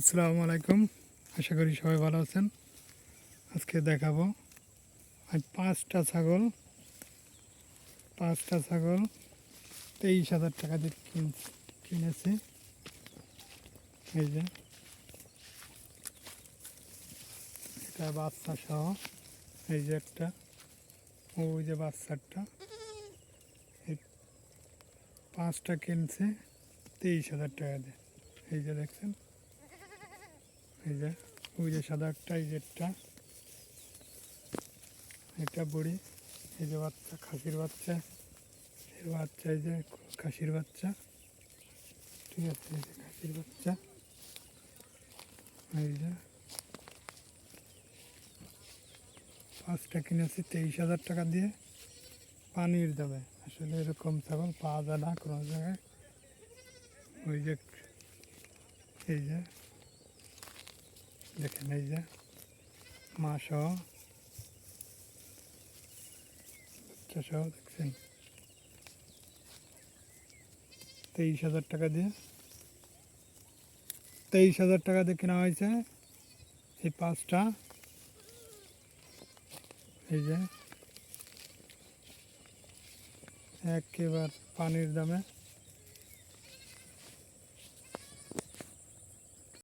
আসসালামু আলাইকুম। আশা করি সবাই ভালো আছেন। আজকে দেখাবো আমি পাঁচটা ছাগল 23,000 টাকা দিয়ে কিনেছি। এই যে এটা বাচ্চা সহ, এই যে একটা, ওই যে বাচ্চাটা, এই পাঁচটা কিনছে 23,000 টাকা দিয়ে। এই যে দেখছেন, এই যে ওই যে সাদা একটা, এই যে একটা, এটা বুড়ি, এই যে বাচ্চা, খাসির বাচ্চা, এর বাচ্চা, এই যে খাসির বাচ্চা, ঠিক আছে, এই যে খাসির বাচ্চা, এই যে পাঁচটা কিনেছি 23,000 টাকা দিয়ে পানির দামে। আসলে এরকম ছাগল পাওয়া যায় না কোনো জায়গায়। ওই যে এই যে দেখেন, এই যে মা সহ বাচ্চা সহ দেখছেন, 23,000 টাকা দিয়ে 23,000 টাকা দিয়ে কেনা হয়েছে এই পাঁচটা। এই যে একেবারে পানির দামে